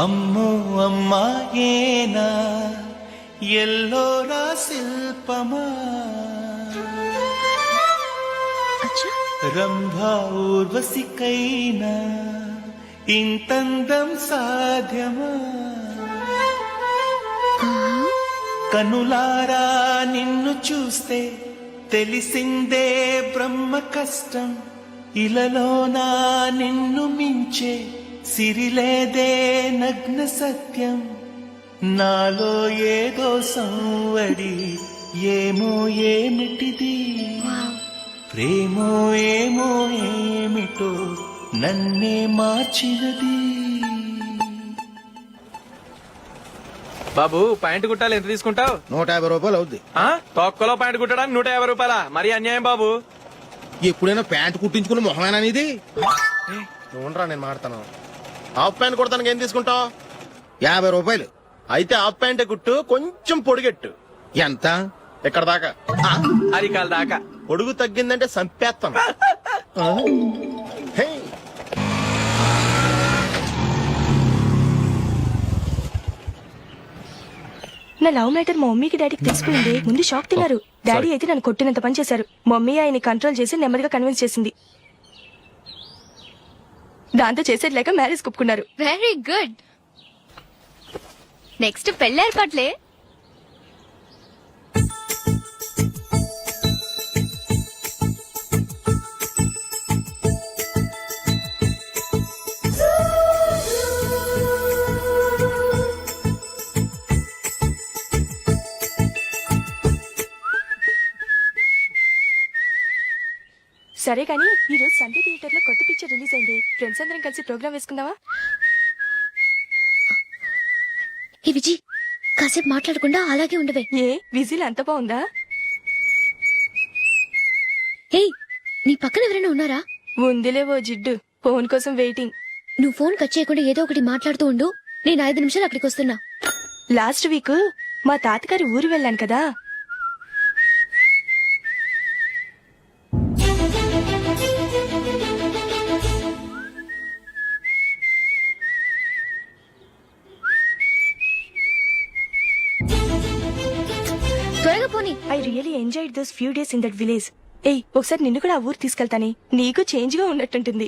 అమ్మో అమ్మాయేనా ఎల్లోరా శిల్పమా రంభా ఊర్వశికైనా ఇంతందం సాధ్యమా కనులారా నిన్ను చూస్తే తెలిసిందే బ్రహ్మ కష్టం ఇలలోనా నిన్ను మించే సిరిలేదే నగ్న సత్యం నాలో ఏదో సంవడి ఏమో ఏమిటిది ప్రేమో ఏమో ఏమిటో నన్నే మార్చినది. బాబు ప్యాంటు కుట్టాలి ఎంత తీసుకుంటావు? 150 రూపాయలు అవుద్ది. తొక్కలో ప్యాంటు కుట్టడానికి 150 రూపాయల? మరి అన్యాయం బాబు. ఎప్పుడైనా ప్యాంటు కుట్టించుకున్న మొహమేనా ఇది? చూడరా నేను మాడతాను. హాఫ్ ప్యాంట్ కుడతానికి ఏం తీసుకుంటావు? 50 రూపాయలు. అయితే హాఫ్ ప్యాంటే కుట్టు, కొంచెం పొడిగెట్టు. ఎంత? ఎక్కడ దాకా? అరికాల దాకా. పొడుగు తగ్గిందంటే సంపేస్తాను. హే. నా లవ్ మ్యాటర్ మా మమ్మీకి డాడీకి తెలిసిపోయింది. ముందు షాక్ తిన్నారు. డాడీ అయితే నన్ను కొట్టినంత పని చేశారు. మమ్మీ ఆయన్ని కంట్రోల్ చేసి నెమ్మదిగా కన్విన్స్ చేసింది. దాంతో చేసేది లేక మ్యారేజ్ ఒప్పుకున్నారు. Very good. నెక్స్ట్ పెళ్లి ఏర్పాట్లే. సరే కానీ ఈ రోజు సండే థియేటర్ లో కొత్త పిక్చర్ రిలీజ్ అయింది. ఫ్రెండ్స్ అందరం కలిసి ప్రోగ్రామ్ వేసుకుందామా? ఏ విజయ్, కాసేపు మాట్లాడకుండా అలాగే ఉండవే. ఏ విజిల్ అంత బాగుందా? ఏయ్, నీ పక్కన ఎవరైనా ఉన్నారా? ఉందిలే ఓ జిడ్డు. ఫోన్ కోసం వెయిటింగ్. నువ్వు ఫోన్ కట్ చేయకుండా ఏదో ఒకటి మాట్లాడుతూ ఉండు. నేను 5 నిమిషాలు అక్కడికి వస్తున్నా. లాస్ట్ వీక్ మా తాతగారి ఊరు వెళ్ళాను కదా. త్వరగా పోనీ. I really enjoyed those few days in that village. ఏయ్, ఒకసారి నిన్ను కూడా ఆ ఊరు తీసుకెళ్తానే. నీకు చేంజ్ గా ఉన్నట్టుంటుంది.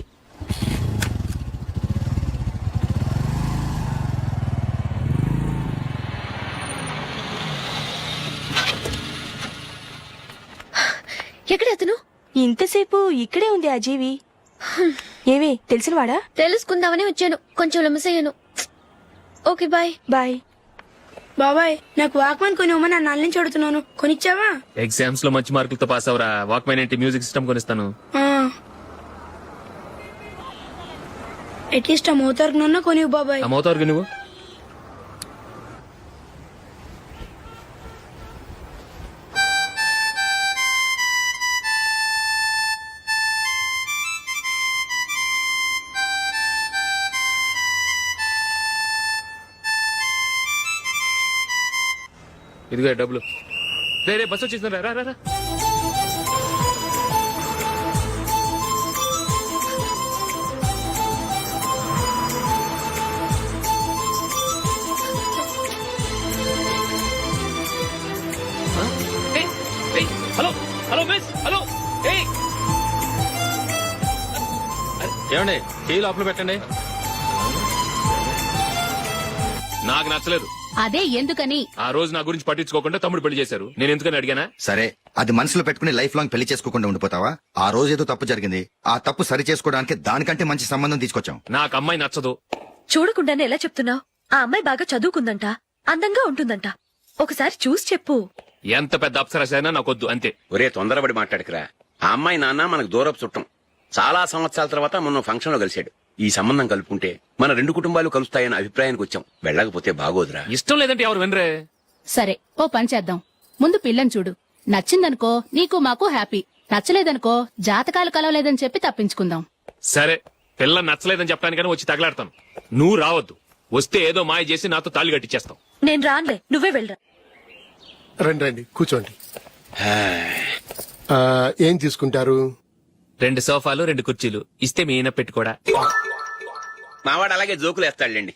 ఎక్కడ అతను? ఇంతసేపు ఇక్కడే ఉంది ఆ జీవి. ఏవి తెలిసినవాడా? తెలుసుకుందామని వచ్చాను. కొంచెం లెమసయ్యాను. Okay bye. బాయ్. బాబాయ్, నాకు వాక్మన్ కొనివ్వమని నా నాన్న నుంచి అడుగుతున్నాను. కొనిచ్చావా? ఎగ్జామ్స్ లో మంచి మార్కులతో పాస్ అవరా. వాక్మెన్ ఏంటి, మ్యూజిక్ సిస్టమ్ కొనిస్తాను. అట్లీస్ట్ ఆ మోతార్కు కొనివ్వు బాబాయ్. ఆ మోతారు నువ్వు. ఇదిగో డబ్బులు. రే బస్సు వచ్చేసిందా? రా రా రా. Hello hello miss, hello. ఏమండి, టీ లోపల పెట్టండి. నాకు నచ్చలేదు. అదే ఎందుకని? ఆ రోజు నా గురించి పట్టించుకోకుండా తమ్ముడు పెళ్లి చేశారు. నేను ఎందుకని అడిగానా? సరే, అది మనసులో పెట్టుకుని లైఫ్ లాంగ్ పెళ్లి చేసుకోకుండా ఉండిపోతావా? ఆ రోజు ఏదో తప్పు జరిగింది. ఆ తప్పు సరి చేసుకోవడానికి దానికంటే మంచి సంబంధం తీసుకొచ్చాం. నాకు అమ్మాయి నచ్చదు. చూడకుండానే ఎలా చెప్తున్నావు? ఆ అమ్మాయి బాగా చదువుకుందంట, అందంగా ఉంటుందంట. ఒకసారి చూసి చెప్పు. ఎంత పెద్ద అప్సరస అయినా నాకొద్దు, అంతే. ఒరే తొందరపడి మాట్లాడకురా. ఆ అమ్మాయి నాన్న మనకు దూరపు చుట్టం. చాలా సంవత్సరాల తర్వాత మొన్న ఫంక్షన్ లో కలిశాడు. ఈ సంబంధం కలుపుకుంటే మన రెండు కుటుంబాలు కలుస్తాయన్న అభిప్రాయానికి వచ్చాం. వెళ్ళకపోతే బాగోదురా. ఇష్టం లేదంటే ఎవరు వినరే. సరే ఓ పని చేద్దాం. ముందు పిల్లని చూడు. నచ్చిందనుకో నీకు మాకు హ్యాపీ. నచ్చలేదనుకో జాతకాలు కలవలేదని చెప్పి తప్పించుకుందాం. సరే, పిల్ల నచ్చలేదని చెప్పడానికని వచ్చి తగలాడతాను. నువ్వు రావద్దు. వస్తే ఏదో మాయ చేసి నాతో తాళి కట్టించేస్తావు. నేను రానులే, నువ్వే వెళ్ళరా. రండి రండి కూర్చోండి. ఏం తీసుకుంటారు? 2 సోఫాలు 2 కుర్చీలు ఇస్తే మీ ఈయన పెట్టుకోడా. మావాడు అలాగే జోకులు వేస్తాడులేండి.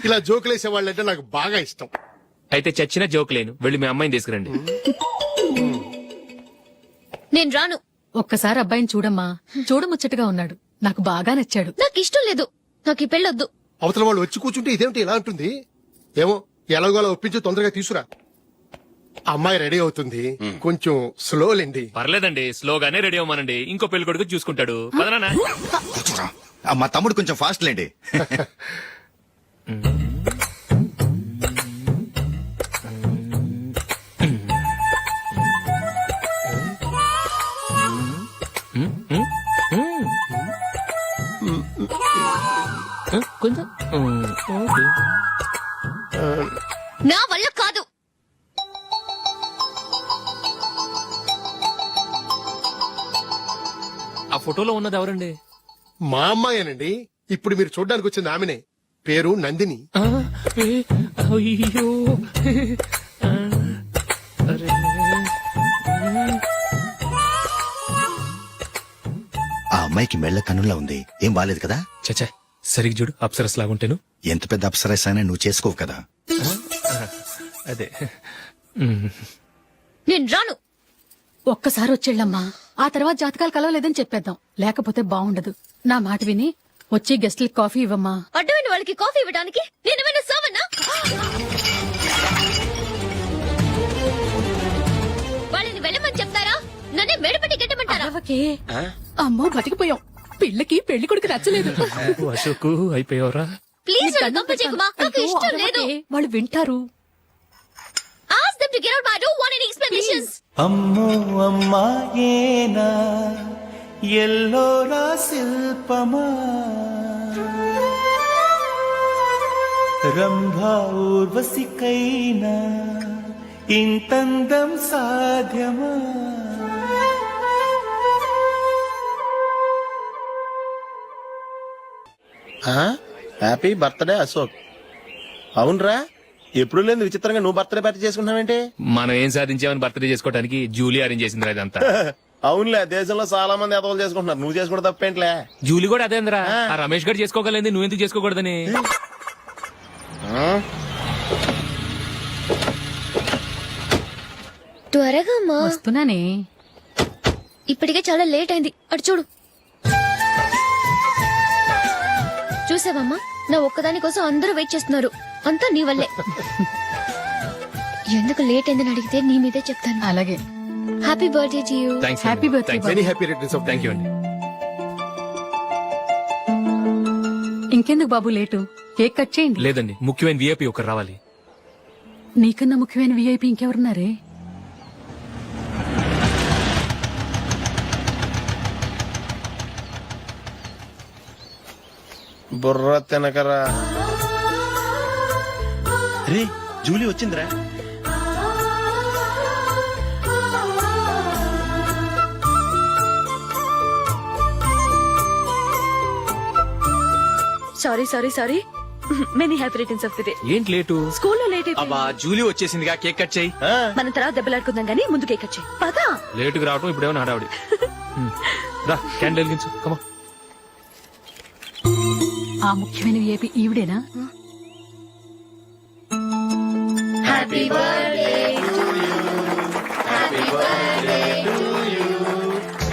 ఇలా జోకులేసే వాళ్ళంటే నాకు బాగా ఇష్టం. అయితే చచ్చిన జోక్ లేను. వెళ్ళి మీ అమ్మాయిని తీసుకురండి. నేను రాను. ఒక్కసారి అబ్బాయిని చూడమ్మా. చూడముచ్చటగా ఉన్నాడు. నాకు బాగా నచ్చాడు. నాకు ఇష్టం లేదు. నాకు ఈ పెళ్ళొద్దు. అవతల వాళ్ళు వచ్చి కూర్చుంటే ఇదేమిటి ఇలా ఉంటుంది? ఏమో ఎలాగోలా ఒప్పించి తొందరగా తీసురా. అమ్మాయి రెడీ అవుతుంది, కొంచెం స్లో లేండి. పర్లేదండి, స్లోగానే రెడీ అవ్వమానండి. ఇంకో పెళ్లి కొడుకు చూసుకుంటాడు. పదనా. కూర్చోరా. మా తమ్ముడు కొంచెం ఫాస్ట్ లేండి. కొంచెం నా వల్ల కాదు. ఆ ఫోటోలో ఉన్నది ఎవరండి? మా అమ్మాయేనండి. ఇప్పుడు మీరు చూడడానికి వచ్చింది ఆమెనే. పేరు నందిని. అయ్యో. ఆ అమ్మాయికి మెళ్ళ కన్నులా ఉంది. ఏం బాలేదు కదా? చచ్చా, సరిగ్గా చూడు. అప్సరస్ లాగుంటేను. ఎంత పెద్ద అప్సరస్ అయినా నువ్వు చేసుకోవు కదా. అదే. నేను రాను. ఒక్కసారి వచ్చేళ్ళమ్మా. ఆ తర్వాత జాతకాలు కలవలేదని చెప్పేద్దాం. లేకపోతే బాగుండదు. నా మాట విని వచ్చి గెస్ట్లకి కాఫీ ఇవ్వమ్మా. అడ్డమైన వాళ్ళకి కాఫీ ఇవ్వడానికి నేనేమైనా సోమన్నా? వాళ్ళని వెళ్ళమని చెప్తారా? నన్నే మేడపట్టి గెట్టమంటారా? అరవకే. అమ్మో బతికిపోయాం. పిల్లకి పెళ్లి కొడుకు నచ్చలేదు. అశోకు అయిపోయావరా. ప్లీజ్ నన్ను పంపించేయకుమా. నాకు ఇష్టం లేదు. వాళ్ళు వింటారు. Ask them to get out. I don't want any explanations. అమ్మో అమ్మాయేనా ఎల్లోరా శిల్పమా రంభా ఊర్వశికైనా ఇంతందం సాధ్యమా. Happy birthday Ashok. అవునరా, ఎప్పుడు లేదు విచిత్రంగా నువ్వు బర్త్డే పార్టీ చేసుకుంటున్నావేంటి? మనం ఏం సాధించామని బర్త్డే చేసుకోవడానికి జూలీ అరేంజ్ చేసిందిరా ఇదంతా. అవునులే, దేశంలో చాలా మంది ఎదవలు చేసుకుంటున్నారు. నువ్వు చేసుకోవడం తప్పేంట్లే. జూలీ కూడా అదేంద్రా. ఆ రమేష్ గారు చేసుకోగలేదు, నువ్వెందుకు చేసుకోకూడదని. త్వరగా అమ్మా. వస్తున్నానే. ఇప్పటికే చాలా లేట్ అయింది. అటు చూడు. చూసావమ్మా, నా ఒక్కదాని కోసం అందరూ వెయిట్ చేస్తున్నారు. అంతా నీ వల్లే. ఎందుకు లేట్ అయిందని అడిగితే నీ మీదే చెప్తాను. అలాగే. Happy birthday to you. Happy birthday. Very happy returns of thank you అండి. ఇంకెందుకు బాబు లేటు? కేక్ కట్ చేయండి. లేదండి, ముఖ్యమైన విఐపి ఒకరు రావాలి. నీకన్నా ముఖ్యమైన విఐపి ఇంకెవరున్నారే? బుర్ర తినకరా. రే, జూలీ వచ్చిందిరా. Sorry many happy returns of the day. ఏంటి లేటు? స్కూల్లో లేట్ అయిపోయింది. అబ్బా, జూలీ వచ్చేసిందిగా. కేక్ కట్ చేయి. మనం తర్వాత దెబ్బలాడుకుందాం గానీ ముందు కేక్ కట్ చేయి. పదా. లేటుగా రావటం ఇప్పుడేమో హడావిడి. రా, క్యాండిల్ వెలిగించు. కమా. ఆ ముఖ్యమైన విఐపి ఈవిడేనా? Happy birthday to you. Happy birthday to you.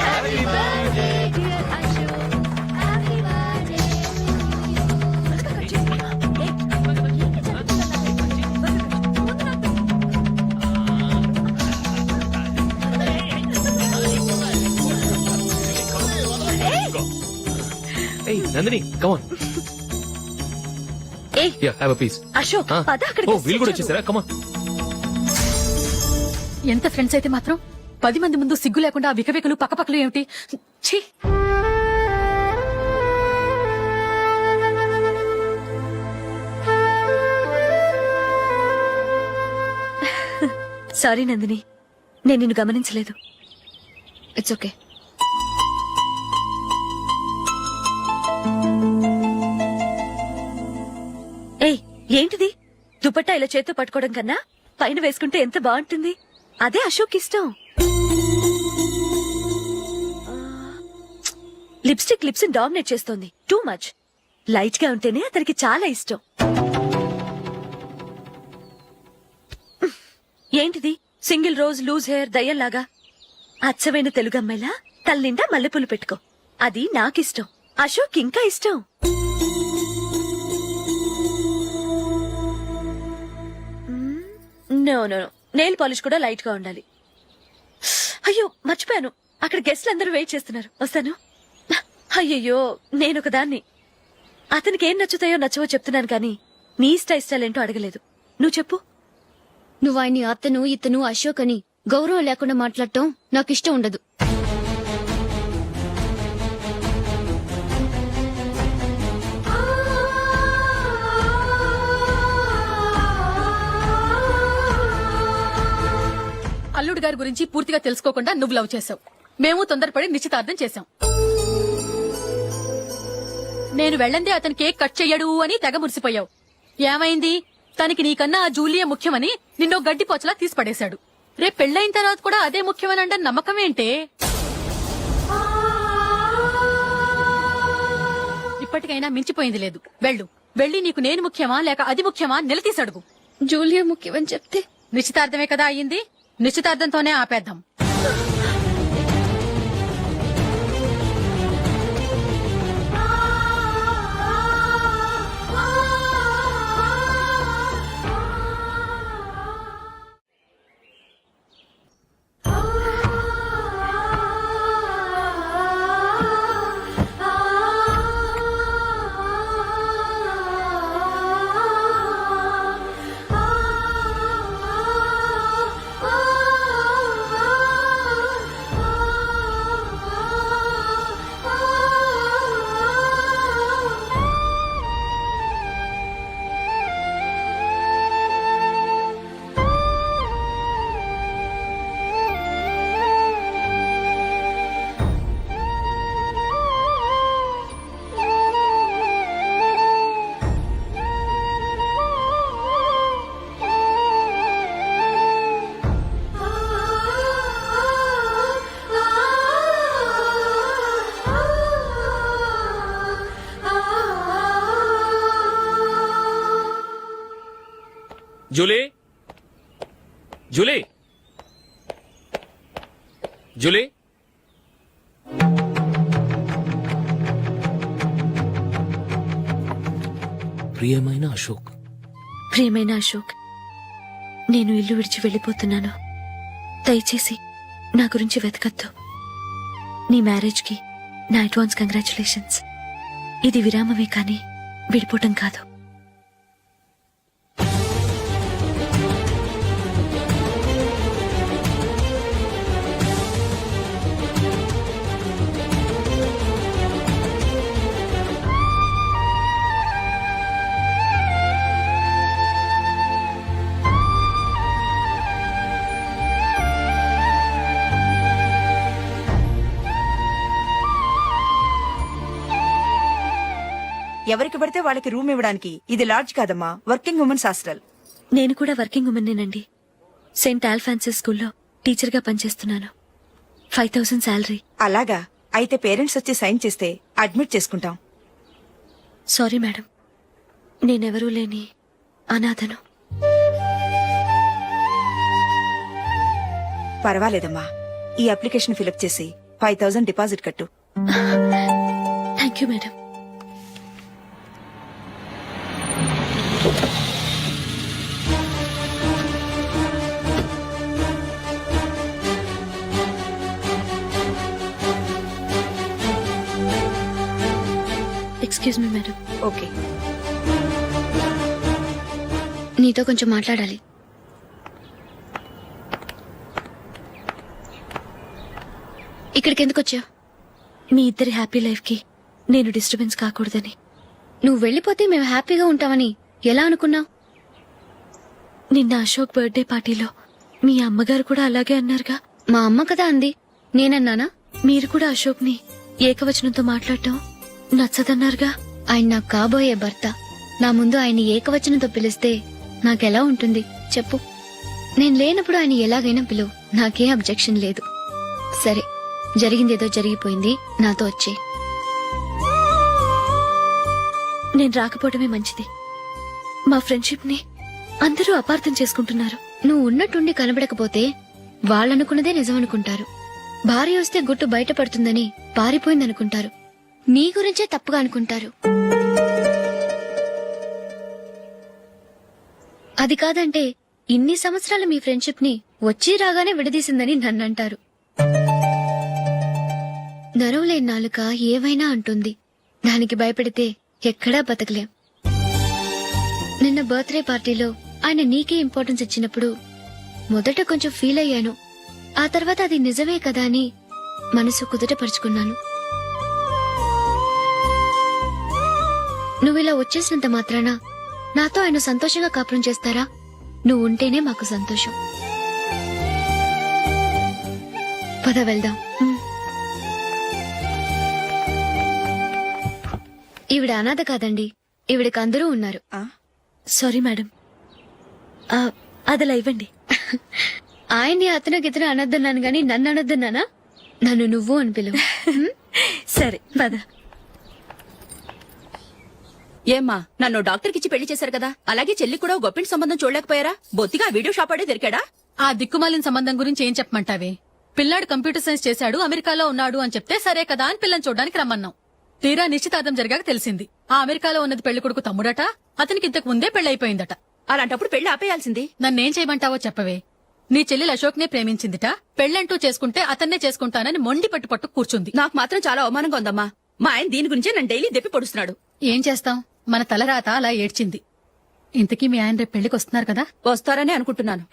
Happy birthday dear Ashok. Happy birthday. ఏయ్ నందిని, కమాన్. ఏయ్ హ్యావ్ అ పీస్. అశోక్ పద. అక్కడికి ఓ, వీళ్ళు కూడా వచ్చేసారా? కమాన్. ఎంత ఫ్రెండ్స్ అయితే మాత్రం 10 మంది ముందు సిగ్గు లేకుండా ఆ వికవికలు పక్కపక్కలు ఏమిటి? ఛీ! సారీ నందిని, నేను నిన్ను గమనించలేదు. It's okay. ఏయ్, ఏంటిది? దుపట్టా ఇలా చేత్తో పట్టుకోవడం కన్నా పైన వేసుకుంటే ఎంత బాగుంటుంది. అదే అశోక్ ఇష్టం. లిప్స్టిక్ లిప్స్ డామినేట్ చేస్తోంది. Too much. లైట్ గా ఉంటేనే అతనికి చాలా ఇష్టం. ఏంటిది? సింగిల్ రోజ్ లూజ్ హెయిర్ దయ్యంలాగా. అచ్చమైన తెలుగు అమ్మాయిలా తల్లిండా మల్లెపూలు పెట్టుకో. అది నాకిష్టం. అశోక్ ఇంకా ఇష్టం. No no no, nail polish కూడా లైట్ గా ఉండాలి. అయ్యో మర్చిపోయాను, అక్కడ గెస్ట్లు అందరూ వెయిట్ చేస్తున్నారు. వస్తాను. అయ్యయ్యో, నేనొక దాన్ని. అతనికి ఏం నచ్చుతాయో నచ్చవో చెప్తున్నాను కానీ నీ ఇష్టాలేంటో అడగలేదు. నువ్వు చెప్పు. నువ్వు ఆయన్ని అతను ఇతను అశోక్ అని గౌరవం లేకుండా మాట్లాడటం నాకు ఇష్టం ఉండదు. అల్లుడు గారి గురించి పూర్తిగా తెలుసుకోకుండా నువ్వు లవ్ చేసావు. మేము తొందరపడి నిశ్చితార్థం చేశాం. నేను వెళ్ళందే అతను కేక్ కట్ చెయ్యడు అని తెగ మురిసిపోయావు. ఏమైంది? తనకి నీకన్నా ఆ జూలియే ముఖ్యమని నిన్నో గడ్డి పోచలా తీసి పడేశాడు. రేపు పెళ్ళైన తర్వాత కూడా అదే ముఖ్యమని అంటే నమ్మకం ఏంటే? ఇప్పటికైనా మించిపోయింది లేదు. వెళ్ళు. వెళ్ళి నీకు నేను ముఖ్యమా లేక అది ముఖ్యమా నిలదీసి అడుగు. జూలియా ముఖ్యమని చెప్తే నిశ్చితార్థమే కదా అయ్యింది. నిశ్చితార్థంతోనే ఆపేద్దాం. Julie, Julie, Julie. ప్రియమైన అశోక్. ప్రియమైన అశోక్, నేను ఇల్లు విడిచి వెళ్ళిపోతున్నాను. దయచేసి నా గురించి వెతకద్దు. నీ మ్యారేజ్కి నా అడ్వాన్స్ కంగ్రాచులేషన్స్. ఇది విరామమే కానీ విడిపోవటం కాదు. ఎవరికి పడితే వాళ్ళకి రూమ్ ఇవ్వడానికి ఇది లాడ్జ్ కాదమ్మా, వర్కింగ్ ఉమెన్స్ హాస్టల్. నేను కూడా వర్కింగ్ ఉమెన్నేనండి. సెయింట్ ఆల్ఫాన్సెస్ స్కూల్లో టీచర్గా పనిచేస్తున్నాను. 5000 శాలరీ. అలాగా? అయితే పేరెంట్స్ వచ్చి సైన్ చేస్తే అడ్మిట్ చేసుకుంటాం. సారీ మేడం, నేనెవరూ లేని అనాథను. పర్వాలేదమ్మా, ఈ అప్లికేషన్ ఫిలప్ చేసి 5000 డిపాజిట్ కట్టు. Thank you madam. Excuse me madam. Okay. నీతో కొంచెం మాట్లాడాలి. ఇక్కడికి ఎందుకు వచ్చావు? మీ ఇద్దరి హ్యాపీ లైఫ్ కి నేను డిస్టర్బెన్స్ కాకూడదని. నువ్వు వెళ్ళిపోతే మేము హ్యాపీగా ఉంటామని ఎలా అనుకున్నావు? నిన్న అశోక్ బర్త్డే పార్టీలో మీ అమ్మగారు కూడా అలాగే అన్నారుగా. మా అమ్మ కదా అంది, నేనన్నానా? మీరు కూడా అశోక్ ని ఏకవచనంతో మాట్లాడటం నచ్చదన్నారుగా. ఆయన నాకు కాబోయే భర్త. నా ముందు ఆయన ఏకవచనంతో పిలిస్తే నాకెలా ఉంటుంది చెప్పు? నేను లేనప్పుడు ఆయన ఎలాగైనా పిలువు, నాకే అబ్జెక్షన్ లేదు. సరే, జరిగిందేదో జరిగిపోయింది, నాతో వచ్చే. నేను రాకపోవడమే మంచిది. మా ఫ్రెండ్షిప్ ని అందరూ అపార్థం చేసుకుంటున్నారు. నువ్వు ఉన్నట్టుండి కనబడకపోతే వాళ్ళనుకున్నదే నిజమనుకుంటారు. భార్య వస్తే గుట్టు బయటపడుతుందని పారిపోయిందనుకుంటారు. నీ గురించే తప్పుగా అనుకుంటారు. అది కాదంటే ఇన్ని సంవత్సరాలు మీ ఫ్రెండ్షిప్ ని వచ్చి రాగానే విడదీసిందని నన్నంటారు. నరవలేని నాలుక ఏవైనా అంటుంది. దానికి భయపడితే ఎక్కడా బతకలేం. నిన్న బర్త్డే పార్టీలో ఆయన నీకే ఇంపార్టెన్స్ ఇచ్చినప్పుడు మొదట కొంచెం ఫీల్ అయ్యాను. ఆ తర్వాత అది నిజమే కదా అని మనసు కుదుటపరుచుకున్నాను. నువ్విలా వచ్చేసినంత మాత్రాన నాతో ఆయన సంతోషంగా కాపురం చేస్తారా? నువ్వు ఉంటేనే మాకు సంతోషం. పద వెళ్దాం. ఈవిడ అనాథ కాదండి, ఈవిడకి అందరూ ఉన్నారు. సారీ మేడం, అదలా ఇవ్వండి. ఆయన్ని అతను గితను అనొద్దన్నాను గాని నన్ను అనొద్దన్నానా? నన్ను నువ్వు అని పిలువు. సరే పద. ఏమ్మా, నన్ను డాక్టర్ కిచ్చి పెళ్లి చేశారు కదా, అలాగే చెల్లి కూడా గొప్పింటి సంబంధం చూడలేకపోయారా? బొత్తిగా వీడియో షాప్ ఆడే దొరికాడా? ఆ దిక్కుమాలిన సంబంధం గురించి ఏం చెప్పమంటావే? పిల్లాడు కంప్యూటర్ సైన్స్ చేశాడు, అమెరికాలో ఉన్నాడు అని చెప్తే సరే కదా అని పిల్లని చూడడానికి రమ్మన్నాం. తీరా నిశ్చితార్థం జరిగాక తెలిసింది ఆ అమెరికాలో ఉన్నది పెళ్లి కొడుకు తమ్ముడట, అతనికి ఇంతకు ముందే పెళ్లయిపోయిందట. అలాంటప్పుడు పెళ్లి ఆపేయాల్సింది. నన్నేం చేయమంటావో చెప్పవే? నీ చెల్లెలు అశోక్ నే ప్రేమించిందిట, పెళ్లంటూ చేసుకుంటే అతన్నే చేసుకుంటానని మొండి పట్టు కూర్చుంది. నాకు మాత్రం చాలా అవమానంగా ఉందమ్మా. మా ఆయన దీని గురించే నన్ను డైలీ దెప్పి పొడుస్తున్నాడు. ఏం చేస్తాం, మన తలరాత అలా ఏడ్చింది. ఇంతకీ మీ ఆయన రేపు పెళ్లికి వస్తున్నారు కదా? వస్తారని అనుకుంటున్నాను.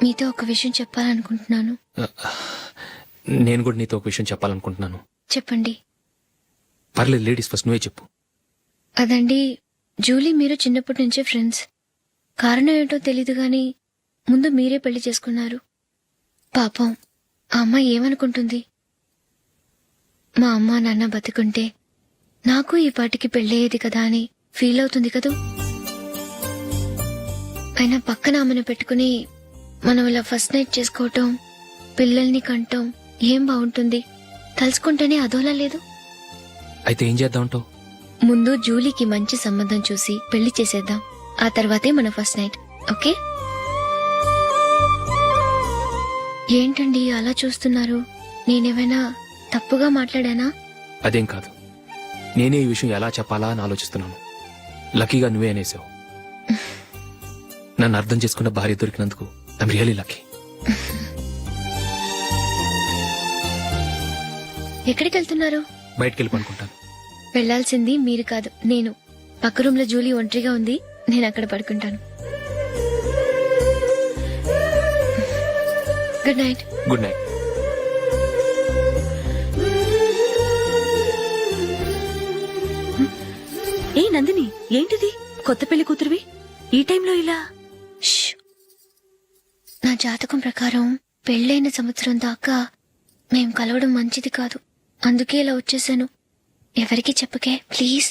మీతో ఒక విషయం చెప్పాలనుకుంటున్నాను. నేను కూడా నీతో ఒక విషయం చెప్పాలనుకుంటున్నాను. చెప్పండి. పర్లేదు, లేడీస్ ఫస్ట్, నువ్వే చెప్పు. అదండి, జూలీ మీరు చిన్నప్పటి నుంచే ఫ్రెండ్స్. కారణం ఏంటో తెలీదు గాని ముందు మీరే పెళ్లి చేసుకున్నారు. పాపం ఆ అమ్మాయి ఏమనుకుంటుంది? మా అమ్మ నాన్న బతికుంటే నాకు ఈ పాటికి పెళ్ళయ్యేది కదా అని ఫీల్ అవుతుంది కదూ. అయినా పక్కన ఆమెను పెట్టుకుని మనం ఇలా ఫస్ట్ నైట్ చేసుకోవటం, పిల్లల్ని కంటాం ఏం బాగుంటుంది? తలుచుకుంటేనే అదోలా లేదు. అయితే ఏం చేద్దామంటావు? ముందు జూలీకి మంచి సంబంధం చూసి పెళ్లి చేసేద్దాం, ఆ తర్వాతే మన ఫస్ట్ నైట్. ఓకే? ఏంటండి అలా చూస్తున్నారు? నేనేమైనా తప్పుగా మాట్లాడానా? అదేం కాదు, నేనే ఈ విషయం ఎలా చెప్పాలా అని ఆలోచిస్తున్నాను. లక్కీగా నువ్వే అనేసావు. నన్ను అర్థం చేసుకున్న భార్య దొరికినందుకు ఐమ్ రియలీ లక్కీ. ఎక్కడికి వెళ్తున్నారు? బయటికి వెళ్ళి పడుకుంటాను. వెళ్లాల్సింది మీరు కాదు, నేను. పక్క రూమ్ లో జూలీ ఒంటరిగా ఉంది, నేను అక్కడ పడుకుంటాను. Good night. Good night. ఏ నందిని, ఏంటిది? కొత్త పెళ్లి కూతురువి ఈ టైంలో ఇలా? ష్. నా జాతకం ప్రకారం పెళ్ళైన సంవత్సరం దాకా మేం కలవడం మంచిది కాదు, అందుకే ఇలా వచ్చేసాను. ఎవరికి చెప్పకే ప్లీజ్.